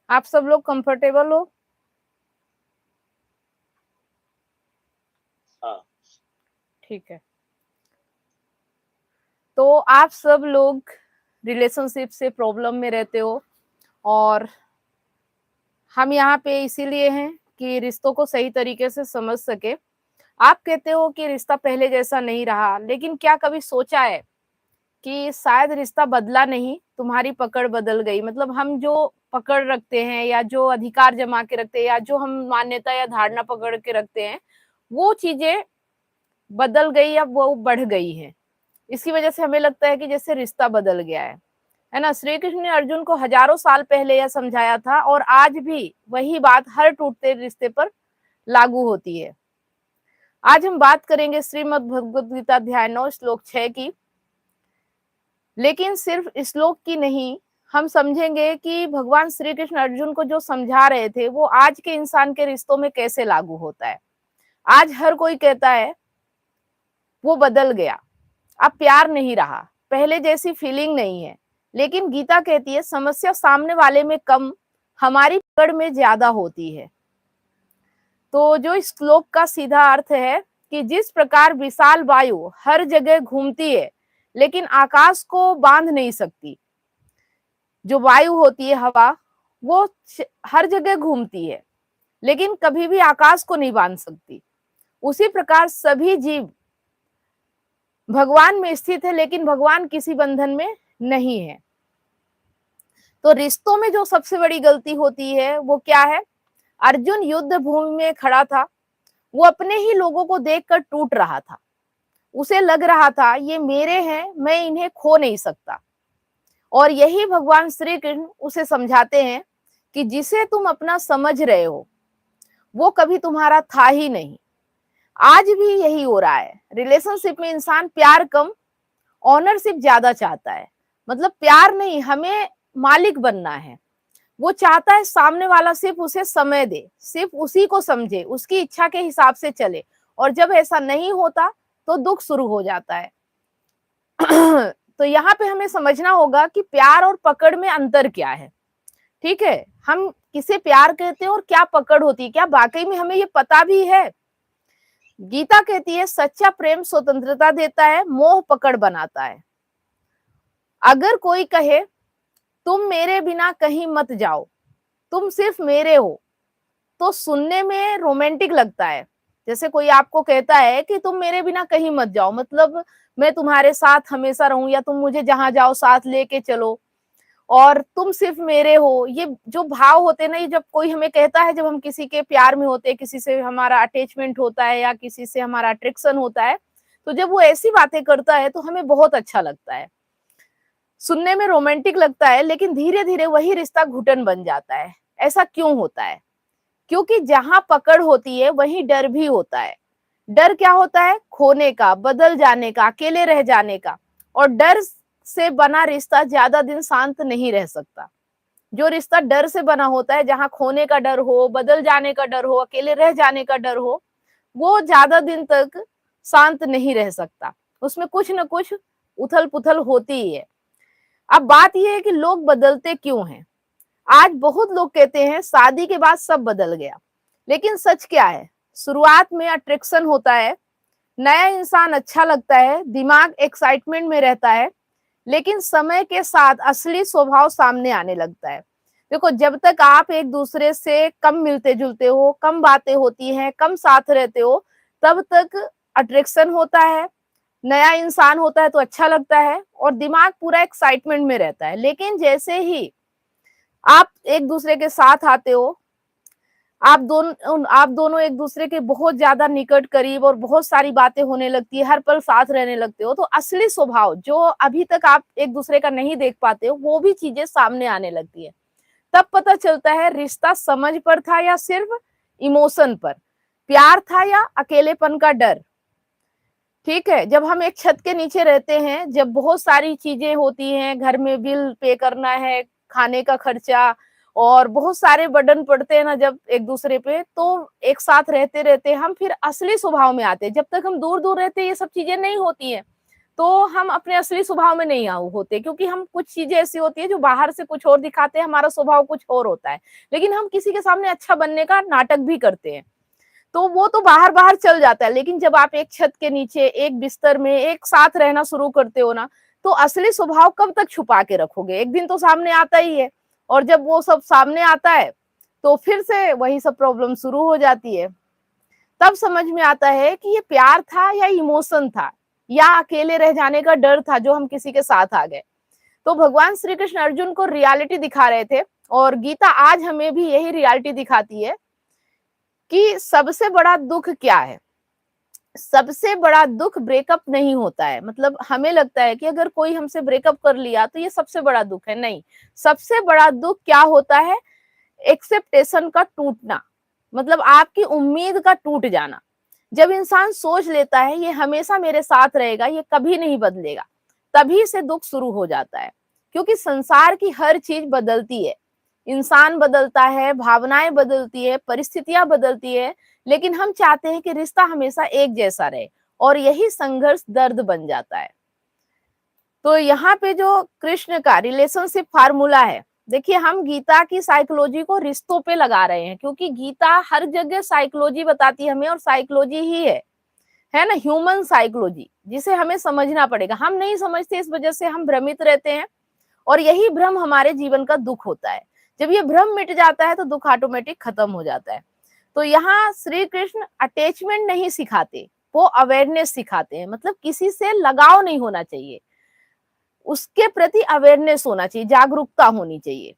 आप सब लोग कंफर्टेबल हो? हाँ। ठीक है। तो आप सब लोग रिलेशनशिप से प्रॉब्लम में रहते हो, और हम यहाँ पे इसीलिए हैं कि रिश्तों को सही तरीके से समझ सके। आप कहते हो कि रिश्ता पहले जैसा नहीं रहा, लेकिन क्या कभी सोचा है कि शायद रिश्ता बदला नहीं, तुम्हारी पकड़ बदल गई? मतलब हम जो पकड़ रखते हैं या जो अधिकार जमा के रखते हैं या जो हम मान्यता या धारणा पकड़ के रखते हैं, वो चीजें बदल गई या वो बढ़ गई है। इसकी वजह से हमें लगता है कि जैसे रिश्ता बदल गया है ना? श्री कृष्ण ने अर्जुन को हजारों साल पहले यह समझाया था, और आज भी वही बात हर टूटते रिश्ते पर लागू होती है। आज हम बात करेंगे श्रीमद् भगवद गीता अध्याय 9 श्लोक 6 की। लेकिन सिर्फ श्लोक की नहीं, हम समझेंगे कि भगवान श्री कृष्ण अर्जुन को जो समझा रहे थे वो आज के इंसान के रिश्तों में कैसे लागू होता है। आज हर कोई कहता है वो बदल गया, अब प्यार नहीं रहा, पहले जैसी फीलिंग नहीं है। लेकिन गीता कहती है समस्या सामने वाले में कम, हमारी पकड़ में ज्यादा होती है। तो जो इस श्लोक का सीधा अर्थ है कि जिस प्रकार विशाल वायु हर जगह घूमती है लेकिन आकाश को बांध नहीं सकती, जो वायु होती है हवा, वो हर जगह घूमती है लेकिन कभी भी आकाश को नहीं बांध सकती, उसी प्रकार सभी जीव भगवान में स्थित है लेकिन भगवान किसी बंधन में नहीं है। तो रिश्तों में जो सबसे बड़ी गलती होती है वो क्या है? अर्जुन युद्ध भूमि में खड़ा था, वो अपने ही लोगों को देखकर टूट रहा था। उसे लग रहा था ये मेरे हैं, मैं इन्हें खो नहीं सकता। और यही भगवान श्री कृष्ण उसे समझाते हैं कि जिसे तुम अपना समझ रहे हो वो कभी तुम्हारा था ही नहीं। आज भी यही हो रहा है। रिलेशनशिप में इंसान प्यार कम, ऑनरशिप ज्यादा चाहता है। मतलब प्यार नहीं, हमें मालिक बनना है। वो चाहता है सामने वाला सिर्फ उसे समय दे, सिर्फ उसी को समझे, उसकी इच्छा के हिसाब से चले। और जब ऐसा नहीं होता तो दुख शुरू हो जाता है। तो यहाँ पे हमें समझना होगा कि प्यार और पकड़ में अंतर क्या है। ठीक है, हम किसे प्यार कहते हैं और क्या पकड़ होती है, क्या वाकई में हमें ये पता भी है? गीता कहती है सच्चा प्रेम स्वतंत्रता देता है, मोह पकड़ बनाता है। अगर कोई कहे तुम मेरे बिना कहीं मत जाओ, तुम सिर्फ मेरे हो, तो सुनने में रोमांटिक लगता है। जैसे कोई आपको कहता है कि तुम मेरे बिना कहीं मत जाओ, मतलब मैं तुम्हारे साथ हमेशा रहूं, या तुम मुझे जहां जाओ साथ लेके चलो, और तुम सिर्फ मेरे हो। ये जो भाव होते हैं ना, ये जब कोई हमें कहता है, जब हम किसी के प्यार में होते हैं, किसी से हमारा अटैचमेंट होता है या किसी से हमारा अट्रैक्शन होता है, तो जब वो ऐसी बातें करता है तो हमें बहुत अच्छा लगता है, सुनने में रोमांटिक लगता है। लेकिन धीरे धीरे वही रिश्ता घुटन बन जाता है। ऐसा क्यों होता है? क्योंकि जहां पकड़ होती है वहीं डर भी होता है। डर क्या होता है? खोने का, बदल जाने का, अकेले रह जाने का। और डर से बना रिश्ता ज्यादा दिन शांत नहीं रह सकता। जो रिश्ता डर से बना होता है, जहां खोने का डर हो, बदल जाने का डर हो, अकेले रह जाने का डर हो, वो ज्यादा दिन तक शांत नहीं रह सकता। उसमें कुछ न कुछ उथल पुथल होती ही है। अब बात यह है कि लोग बदलते क्यों हैं। आज बहुत लोग कहते हैं शादी के बाद सब बदल गया, लेकिन सच क्या है? शुरुआत में अट्रैक्शन होता है, नया इंसान अच्छा लगता है, दिमाग एक्साइटमेंट में रहता है, लेकिन समय के साथ असली स्वभाव सामने आने लगता है। देखो, जब तक आप एक दूसरे से कम मिलते जुलते हो, कम बातें होती हैं, कम साथ रहते हो, तब तक अट्रैक्शन होता है, नया इंसान होता है तो अच्छा लगता है और दिमाग पूरा एक्साइटमेंट में रहता है। लेकिन जैसे ही आप एक दूसरे के साथ आते हो, आप दोनों एक दूसरे के बहुत ज्यादा निकट करीब और बहुत सारी बातें होने लगती है, हर पल साथ रहने लगते हो, तो असली स्वभाव जो अभी तक आप एक दूसरे का नहीं देख पाते हो, वो भी चीजें सामने आने लगती है। तब पता चलता है रिश्ता समझ पर था या सिर्फ इमोशन पर, प्यार था या अकेलेपन का डर। ठीक है, जब हम एक छत के नीचे रहते हैं, जब बहुत सारी चीजें होती हैं, घर में बिल पे करना है, खाने का खर्चा, और बहुत सारे बर्डन पड़ते हैं ना जब एक दूसरे पे, तो एक साथ रहते रहते हम फिर असली स्वभाव में आते हैं। जब तक हम दूर दूर रहते हैं ये सब चीजें नहीं होती हैं। तो हम अपने असली स्वभाव में नहीं होते, क्योंकि हम कुछ चीजें ऐसी होती है जो बाहर से कुछ और दिखाते हैं, हमारा स्वभाव कुछ और होता है, लेकिन हम किसी के सामने अच्छा बनने का नाटक भी करते हैं, तो वो तो बाहर बाहर चल जाता है। लेकिन जब आप एक छत के नीचे एक बिस्तर में एक साथ रहना शुरू करते हो ना, तो असली स्वभाव कब तक छुपा के रखोगे, एक दिन तो सामने आता ही है। और जब वो सब सामने आता है तो फिर से वही सब प्रॉब्लम शुरू हो जाती है। तब समझ में आता है कि ये प्यार था या इमोशन था, या अकेले रह जाने का डर था जो हम किसी के साथ आ गए। तो भगवान श्री कृष्ण अर्जुन को रियलिटी दिखा रहे थे, और गीता आज हमें भी यही रियलिटी दिखाती है कि सबसे बड़ा दुख क्या है। सबसे बड़ा दुख ब्रेकअप नहीं होता है। मतलब हमें लगता है कि अगर कोई हमसे ब्रेकअप कर लिया तो ये सबसे बड़ा दुख है, नहीं। सबसे बड़ा दुख क्या होता है, एक्सेप्टेशन का टूटना, मतलब आपकी उम्मीद का टूट जाना। जब इंसान सोच लेता है ये हमेशा मेरे साथ रहेगा, ये कभी नहीं बदलेगा, तभी से दुख शुरू हो जाता है। क्योंकि संसार की हर चीज बदलती है, इंसान बदलता है, भावनाएं बदलती है, परिस्थितियां बदलती है, लेकिन हम चाहते हैं कि रिश्ता हमेशा एक जैसा रहे, और यही संघर्ष दर्द बन जाता है। तो यहाँ पे जो कृष्ण का रिलेशनशिप फार्मूला है, देखिए हम गीता की साइकोलॉजी को रिश्तों पे लगा रहे हैं, क्योंकि गीता हर जगह साइकोलॉजी बताती है हमें, और साइकोलॉजी ही है ना, ह्यूमन साइकोलॉजी, जिसे हमें समझना पड़ेगा। हम नहीं समझते, इस वजह से हम भ्रमित रहते हैं, और यही भ्रम हमारे जीवन का दुख होता है। जब ये भ्रम मिट जाता है तो दुख ऑटोमेटिक खत्म हो जाता है। तो यहाँ श्री कृष्ण अटैचमेंट नहीं सिखाते, वो अवेयरनेस सिखाते हैं। मतलब किसी से लगाव नहीं होना चाहिए, उसके प्रति अवेयरनेस होना चाहिए, जागरूकता होनी चाहिए।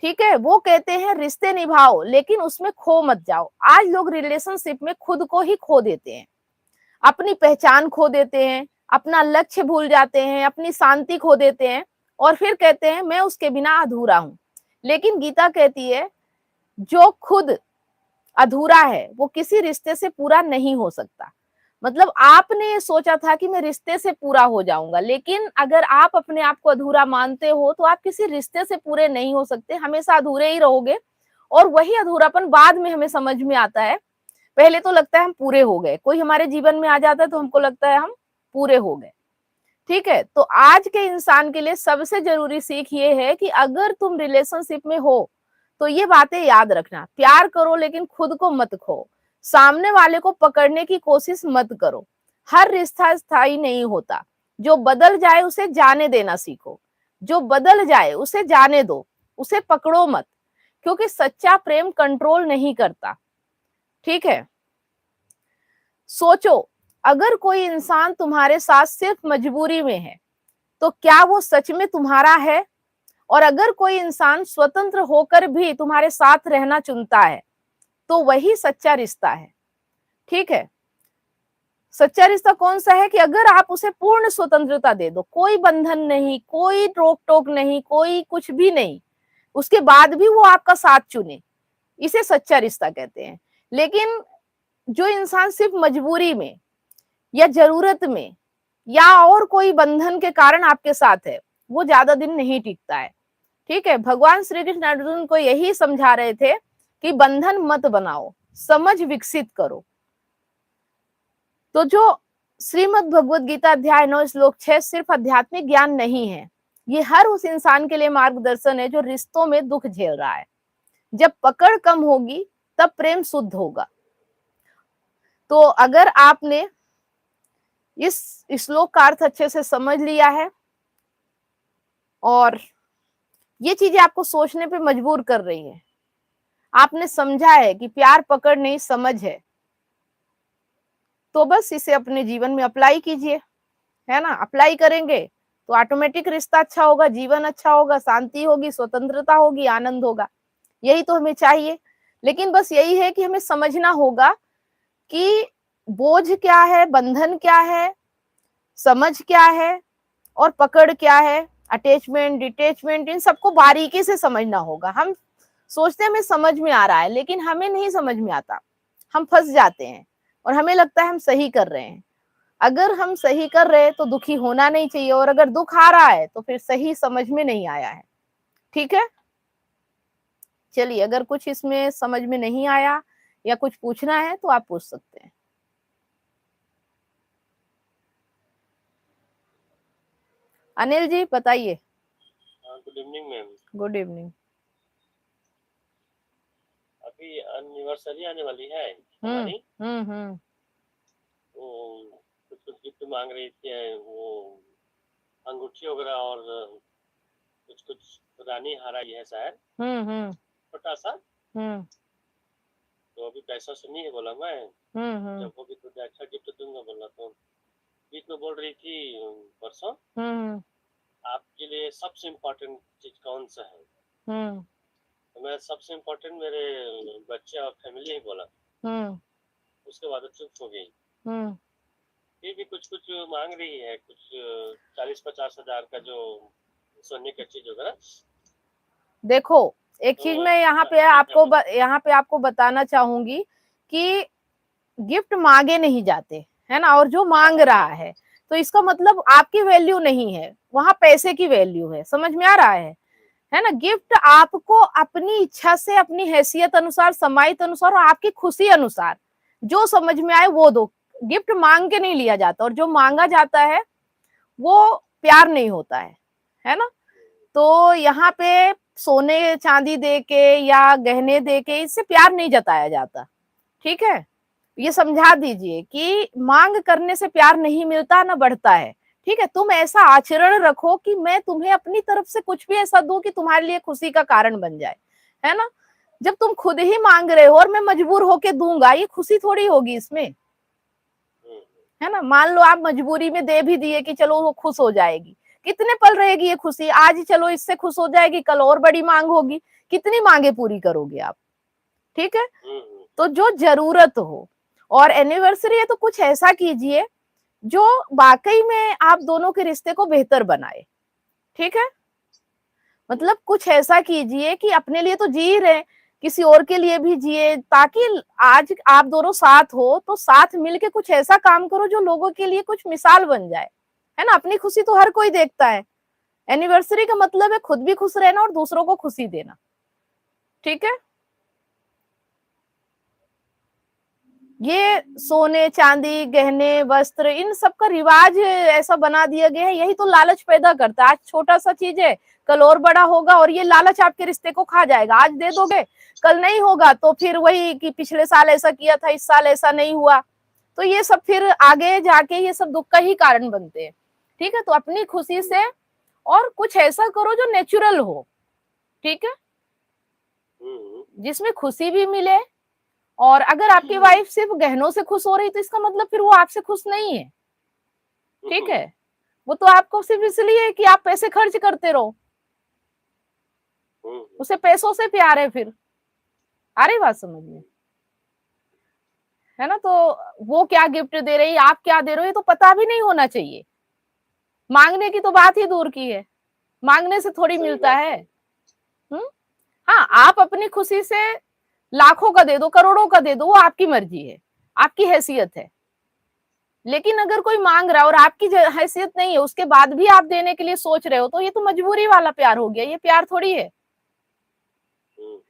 ठीक है, वो कहते हैं रिश्ते निभाओ लेकिन उसमें खो मत जाओ। आज लोग रिलेशनशिप में खुद को ही खो देते हैं, अपनी पहचान खो देते हैं, अपना लक्ष्य भूल जाते हैं, अपनी शांति खो देते हैं, और फिर कहते हैं मैं उसके बिना अधूरा हूं। लेकिन गीता कहती है जो खुद अधूरा है वो किसी रिश्ते से पूरा नहीं हो सकता। मतलब आपने ये सोचा था कि मैं रिश्ते से पूरा हो जाऊंगा, लेकिन अगर आप अपने आप को अधूरा मानते हो तो आप किसी रिश्ते से पूरे नहीं हो सकते, हमेशा अधूरे ही रहोगे। और वही अधूरापन बाद में हमें समझ में आता है। पहले तो लगता है हम पूरे हो गए, कोई हमारे जीवन में आ जाता है तो हमको लगता है हम पूरे हो गए। ठीक है, तो आज के इंसान के लिए सबसे जरूरी सीख ये है कि अगर तुम रिलेशनशिप में हो तो ये बातें याद रखना, प्यार करो लेकिन खुद को मत खो, सामने वाले को पकड़ने की कोशिश मत करो। हर रिश्ता स्थायी नहीं होता, जो बदल जाए उसे जाने देना सीखो, जो बदल जाए उसे जाने दो, उसे पकड़ो मत, क्योंकि सच्चा प्रेम कंट्रोल नहीं करता। ठीक है, सोचो, अगर कोई इंसान तुम्हारे साथ सिर्फ मजबूरी में है तो क्या वो सच में तुम्हारा है? और अगर कोई इंसान स्वतंत्र होकर भी तुम्हारे साथ रहना चुनता है तो वही सच्चा रिश्ता है। ठीक है, सच्चा रिश्ता कौन सा है कि अगर आप उसे पूर्ण स्वतंत्रता दे दो, कोई बंधन नहीं, कोई रोक टोक नहीं, कोई कुछ भी नहीं, उसके बाद भी वो आपका साथ चुने, इसे सच्चा रिश्ता कहते हैं। लेकिन जो इंसान सिर्फ मजबूरी में या जरूरत में या और कोई बंधन के कारण आपके साथ है, वो ज्यादा दिन नहीं टिकता है। ठीक है, भगवान श्री कृष्ण अर्जुन को यही समझा रहे थे कि बंधन मत बनाओ, समझ विकसित करो। तो जो श्रीमद् भगवद गीता अध्याय 9 श्लोक 6 सिर्फ आध्यात्मिक ज्ञान नहीं है, ये हर उस इंसान के लिए मार्गदर्शन है जो रिश्तों में दुख झेल रहा है। जब पकड़ कम होगी तब प्रेम शुद्ध होगा। तो अगर आपने इस श्लोक का अर्थ अच्छे से समझ लिया है और ये चीजें आपको सोचने पे मजबूर कर रही है, आपने समझा है कि प्यार पकड़ नहीं समझ है, तो बस इसे अपने जीवन में अप्लाई कीजिए, है ना। अप्लाई करेंगे तो ऑटोमेटिक रिश्ता अच्छा होगा, जीवन अच्छा होगा, शांति होगी, स्वतंत्रता होगी, आनंद होगा। यही तो हमें चाहिए। लेकिन बस यही है कि हमें समझना होगा कि बोझ क्या है, बंधन क्या है, समझ क्या है और पकड़ क्या है, अटैचमेंट, डिटैचमेंट, इन सबको बारीकी से समझना होगा। हम सोचते हैं हमें समझ में आ रहा है, लेकिन हमें नहीं समझ में आता, हम फंस जाते हैं और हमें लगता है हम सही कर रहे हैं। अगर हम सही कर रहे हैं तो दुखी होना नहीं चाहिए, और अगर दुख आ रहा है तो फिर सही समझ में नहीं आया है। ठीक है, चलिए, अगर कुछ इसमें समझ में नहीं आया या कुछ पूछना है तो आप पूछ सकते हैं। अनिल जी बताइए। Good evening ma'am. Good evening. अभी एनिवर्सरी आने वाली है हमारी, हम्म। तो कुछ कुछ गिफ्ट मांग रही थी, वो अंगूठी वगैरह और कुछ कुछ रानी हारा ये है शायद, हम्म छोटा सा। हम्म तो अभी पैसा से नहीं है बोला मैं, हम्म जब होगी तो अच्छा गिफ्ट दूंगा बोला। तो बीच में बोल रही थी परसों, हम्म आपके लिए सबसे इम्पोर्टेंट चीज कौन सा है? हम्म तो मैं सबसे इम्पोर्टेंट मेरे बच्चे और फैमिली ही बोला। हम्म उसके बाद चुप हो गई। हम्म ये भी कुछ कुछ मांग रही है, कुछ 40-50 हजार का जो सोने का चीज होगा ना। देखो एक तो चीज मैं यहाँ पे आपको बताना चाहूंगी कि गिफ्ट मांगे नहीं जाते है ना, और जो मांग रहा है तो इसका मतलब आपकी वैल्यू नहीं है, वहां पैसे की वैल्यू है। समझ में आ रहा है ना। गिफ्ट आपको अपनी इच्छा से, अपनी हैसियत अनुसार, समाइत अनुसार और आपकी खुशी अनुसार जो समझ में आए वो दो। गिफ्ट मांग के नहीं लिया जाता, और जो मांगा जाता है वो प्यार नहीं होता है ना। तो यहाँ पे सोने चांदी दे के या गहने दे के इससे प्यार नहीं जताया जाता। ठीक है, ये समझा दीजिए कि मांग करने से प्यार नहीं मिलता, ना बढ़ता है। ठीक है, तुम ऐसा आचरण रखो कि मैं तुम्हें अपनी तरफ से कुछ भी ऐसा दूं कि तुम्हारे लिए खुशी का कारण बन जाए, है ना। जब तुम खुद ही मांग रहे हो और मैं मजबूर होके दूंगा, ये खुशी थोड़ी होगी इसमें, है ना। मान लो आप मजबूरी में दे भी दिए कि चलो वो खुश हो जाएगी, कितने पल रहेगी ये खुशी? आज चलो इससे खुश हो जाएगी, कल और बड़ी मांग होगी, कितनी मांगे पूरी करोगे आप? ठीक है, तो जो जरूरत हो। और एनिवर्सरी है तो कुछ ऐसा कीजिए जो वाकई में आप दोनों के रिश्ते को बेहतर बनाए। ठीक है, मतलब कुछ ऐसा कीजिए कि अपने लिए तो जी रहे, किसी और के लिए भी जिए, ताकि आज आप दोनों साथ हो तो साथ मिलके कुछ ऐसा काम करो जो लोगों के लिए कुछ मिसाल बन जाए, है ना। अपनी खुशी तो हर कोई देखता है, एनिवर्सरी का मतलब है खुद भी खुश रहना और दूसरों को खुशी देना। ठीक है, ये सोने चांदी गहने वस्त्र इन सब का रिवाज ऐसा बना दिया गया है, यही तो लालच पैदा करता है। आज छोटा सा चीज है, कल और बड़ा होगा, और ये लालच आपके रिश्ते को खा जाएगा। आज दे दोगे, कल नहीं होगा, तो फिर वही कि पिछले साल ऐसा किया था, इस साल ऐसा नहीं हुआ, तो ये सब फिर आगे जाके ये सब दुख का ही कारण बनते हैं। ठीक है, तो अपनी खुशी से और कुछ ऐसा करो जो नेचुरल हो। ठीक है, जिसमें खुशी भी मिले। और अगर आपकी वाइफ सिर्फ गहनों से खुश हो रही तो इसका मतलब फिर वो आपसे खुश नहीं है। ठीक है, वो तो आपको सिर्फ इसलिए है कि आप पैसे खर्च करते रहो, उसे पैसों से प्यार है फिर। आ रही बात समझ में, है ना। तो वो क्या गिफ्ट दे रही, आप क्या दे रहे हो, ये तो पता भी नहीं होना चाहिए। मांगने की तो बात ही दूर की है, मांगने से थोड़ी मिलता है। हाँ, आप अपनी खुशी से लाखों का दे दो, करोड़ों का दे दो, वो आपकी मर्जी है, आपकी हैसियत है। लेकिन अगर कोई मांग रहा है और आपकी हैसियत नहीं है, उसके बाद भी आप देने के लिए सोच रहे हो, तो ये तो मजबूरी वाला प्यार हो गया, ये प्यार थोड़ी है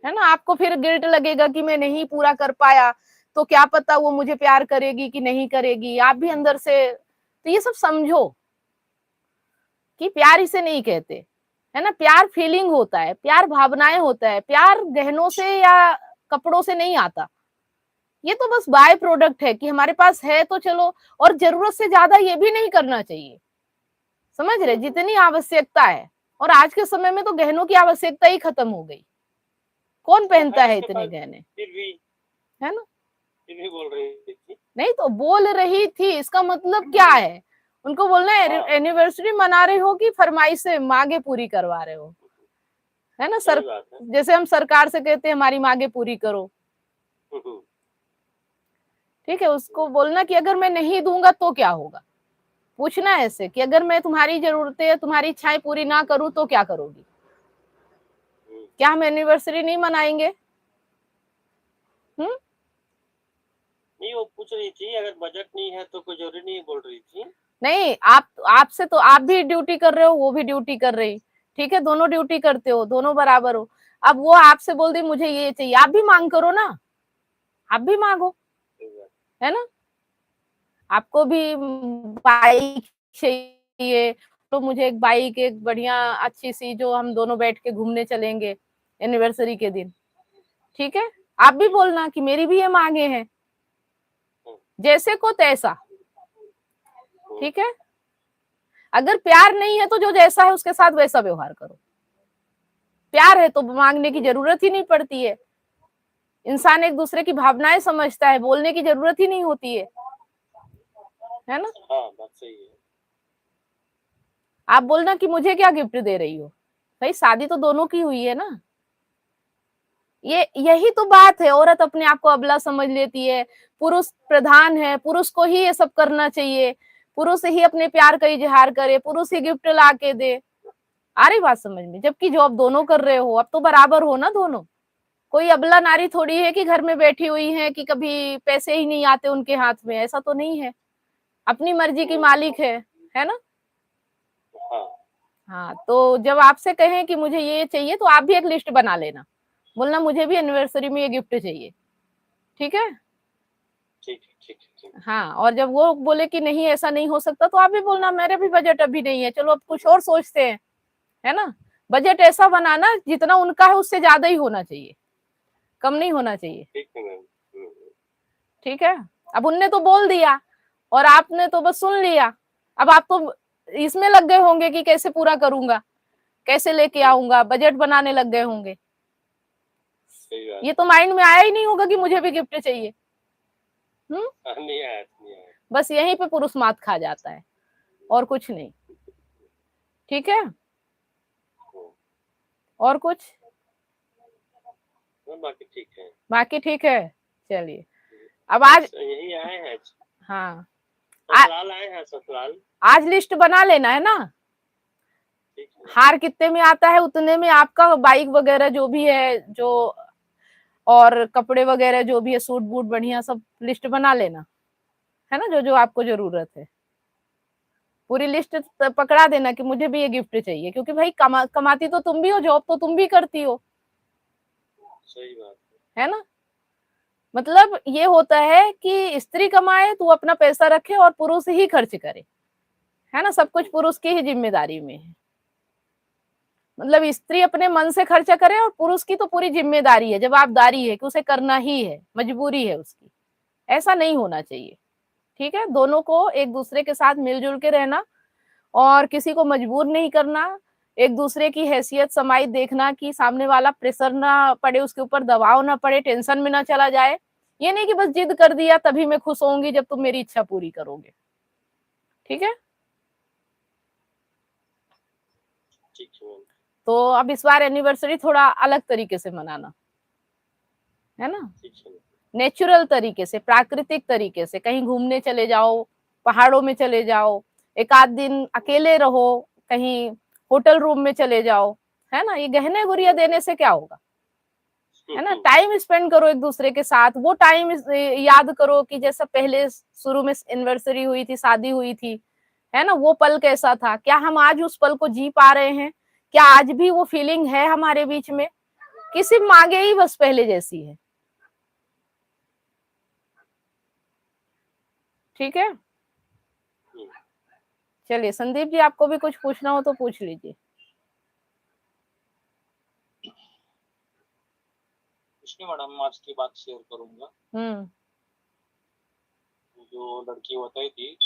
ना। आपको फिर गिल्ट लगेगा कि मैं नहीं पूरा कर पाया, तो क्या पता वो मुझे प्यार करेगी कि नहीं करेगी, आप भी अंदर से। तो ये सब समझो कि प्यार इसे नहीं कहते, है ना। प्यार फीलिंग होता है, प्यार भावनाएं होता है, प्यार गहनों से या कपड़ों से नहीं आता। ये तो बस बाय प्रोडक्ट है कि हमारे पास है तो चलो, और जरूरत से ज्यादा ये भी नहीं करना चाहिए। समझ रहे, जितनी आवश्यकता है। और आज के समय में तो गहनों की आवश्यकता ही खत्म हो गई, कौन पहनता है इतने गहने, फिर भी है ना। फिर भी बोल रही थी। नहीं तो बोल रही थी, इसका मतलब क्या है? उनको बोलना है एनिवर्सरी मना रहे हो कि फरमाइश से मांगे पूरी करवा रहे हो, है ना। सर, जैसे हम सरकार से कहते हैं हमारी मांगे पूरी करो। ठीक है, उसको बोलना कि अगर मैं नहीं दूंगा तो क्या होगा, पूछना है ऐसे कि अगर मैं तुम्हारी जरूरतें, तुम्हारी इच्छाएं पूरी ना करूं तो क्या करोगी? क्या हम एनिवर्सरी नहीं मनाएंगे? नहीं, वो पूछ रही थी अगर बजट नहीं है तो कोई जरूरी नहीं, बोल रही थी। नहीं, आपसे तो आप भी ड्यूटी कर रहे हो, वो भी ड्यूटी कर रही। ठीक है, दोनों ड्यूटी करते हो, दोनों बराबर हो। अब वो आपसे बोल दी मुझे ये चाहिए, आप भी मांग करो ना, आप भी मांगो, है ना। आपको भी बाइक चाहिए, तो मुझे एक बाइक, एक बढ़िया अच्छी सी, जो हम दोनों बैठ के घूमने चलेंगे एनिवर्सरी के दिन, ठीक है। आप भी बोलना कि मेरी भी ये मांगे हैं, जैसे को तैसा, ठीक है। अगर प्यार नहीं है तो जो जैसा है उसके साथ वैसा व्यवहार करो। प्यार है तो मांगने की जरूरत ही नहीं पड़ती है। इंसान एक दूसरे की भावनाएं समझता है, बोलने की जरूरत ही नहीं होती है ना। हाँ, बात सही है। आप बोलना कि मुझे क्या गिफ्ट दे रही हो, भाई शादी तो दोनों की हुई है ना। ये यही तो बात है, औरत अपने आप को अबला समझ लेती है, पुरुष प्रधान है, पुरुष को ही ये सब करना चाहिए, पुरुष ही अपने प्यार का इजहार करे, पुरुष ही गिफ्ट ला के दे। आ रही बात समझ में? जबकि जॉब दोनों कर रहे हो, अब तो बराबर हो ना दोनों। कोई अबला नारी थोड़ी है कि घर में बैठी हुई है कि कभी पैसे ही नहीं आते उनके हाथ में, ऐसा तो नहीं है। अपनी मर्जी की मालिक है ना। हाँ, हाँ, तो जब आपसे कहें कि मुझे ये चाहिए तो आप भी एक लिस्ट बना लेना, बोलना मुझे भी एनिवर्सरी में ये गिफ्ट चाहिए, ठीक है। ठीक है, ठीक है, ठीक है। हाँ, और जब वो बोले कि नहीं ऐसा नहीं हो सकता, तो आप भी बोलना मेरे भी बजट अभी नहीं है, चलो अब कुछ और सोचते हैं, है ना। बजट ऐसा बनाना जितना उनका है उससे ज्यादा ही होना चाहिए, कम नहीं होना चाहिए, ठीक है मैम। ठीक है। अब उनने तो बोल दिया और आपने तो बस सुन लिया, अब आप तो इसमें लग गए होंगे कि कैसे पूरा करूंगा, कैसे लेके आऊंगा, बजट बनाने लग गए होंगे। सही बात ये तो माइंड में आया ही नहीं होगा कि मुझे भी गिफ्ट चाहिए। है। नहीं आया, नहीं आया। बस यहीं पे पुरुष मात खा जाता है, और कुछ नहीं, ठीक है। और कुछ? बाकी ठीक है। बाकी ठीक है, चलिए। अब आज, यही आए हैं, हाँ, ससुराल आए हैं, ससुराल। आज लिस्ट बना लेना है ना। ठीक है। हार कितने में आता है उतने में आपका बाइक वगैरह जो भी है, जो और कपड़े वगैरह जो भी है, सूट बूट बढ़िया सब लिस्ट बना लेना, है ना, जो जो आपको जरूरत है। पूरी लिस्ट पकड़ा देना कि मुझे भी ये गिफ्ट चाहिए, क्योंकि भाई कमाती तो तुम भी हो, जॉब तो तुम भी करती हो, सही बात है ना। मतलब ये होता है कि स्त्री कमाए तो अपना पैसा रखे और पुरुष ही खर्च करे, है ना, सब कुछ पुरुष की ही जिम्मेदारी में है। मतलब स्त्री अपने मन से खर्चा करे और पुरुष की तो पूरी जिम्मेदारी है, जवाबदारी है कि उसे करना ही है, मजबूरी है उसकी। ऐसा नहीं होना चाहिए, ठीक है। दोनों को एक दूसरे के साथ मिलजुल के रहना, और किसी को मजबूर नहीं करना। एक दूसरे की हैसियत समाई देखना कि सामने वाला प्रेशर ना पड़े, उसके ऊपर दबाव ना पड़े, टेंशन में ना चला जाए। ये नहीं कि बस जिद कर दिया तभी मैं खुश होंगी जब तुम मेरी इच्छा पूरी करोगे, ठीक है। ठीक है मैम। तो अब इस बार एनिवर्सरी थोड़ा अलग तरीके से मनाना, है ना, ठीक है। नेचुरल तरीके से, प्राकृतिक तरीके से। कहीं घूमने चले जाओ, पहाड़ों में चले जाओ, एक आध दिन अकेले रहो, कहीं होटल रूम में चले जाओ, है ना। ये गहने गुड़िया देने से क्या होगा, है ना। टाइम स्पेंड करो एक दूसरे के साथ। वो टाइम याद करो कि जैसा पहले शुरू में एनिवर्सरी हुई थी, शादी हुई थी, है ना, वो पल कैसा था। क्या हम आज उस पल को जी पा रहे हैं? क्या आज भी वो फीलिंग है हमारे बीच में, कि सिर्फ मांगे ही बस पहले जैसी है, ठीक है। चलिए संदीप जी, आपको भी कुछ पूछना हो तो पूछ लीजिए। कुछ नहीं मैडम, आज की बात शेयर करूंगा। जो लड़की बताई थी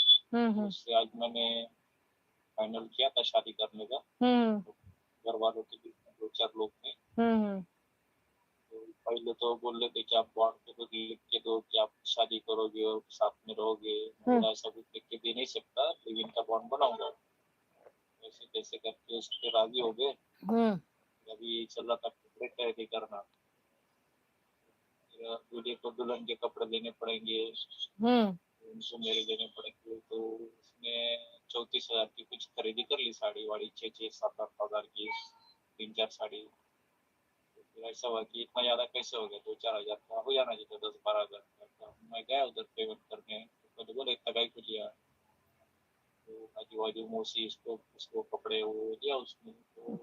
उससे आज मैंने फाइनल किया था शादी करने का। घर वालों के बीच में 2-4 लोग थे। तो पहले तो बोल रहे थे कि आप बॉन्ड पेपर लिख के दो कि आप शादी करोगे और साथ में रहोगे। मैं ऐसा कुछ लिख के दे नहीं सकता, लेकिन का बॉन्ड बनाऊंगा। ऐसे कैसे करके उस पर राजी हो गए। अभी चल रहा था कपड़े खरीदी करना, दूल्हे को दुल्हन के कपड़े लेने पड़ेंगे, उनसे मेरे लेने पड़ेंगे। तो उसने 34,000 की कुछ खरीदी कर ली, साड़ी वाड़ी 6-7-8 हजार की 3-4 साड़ी। तो फिर ऐसा हुआ कि इतना ज्यादा कैसे हो गया, 2-4 हजार का हो जाना चाहिए, 10-12 हजार का। मैं गया उधर पेमेंट करने, तो बोले इतना गाय को लिया। तो आजू बाजू मौसी उसको कपड़े वो दिया उसने। तो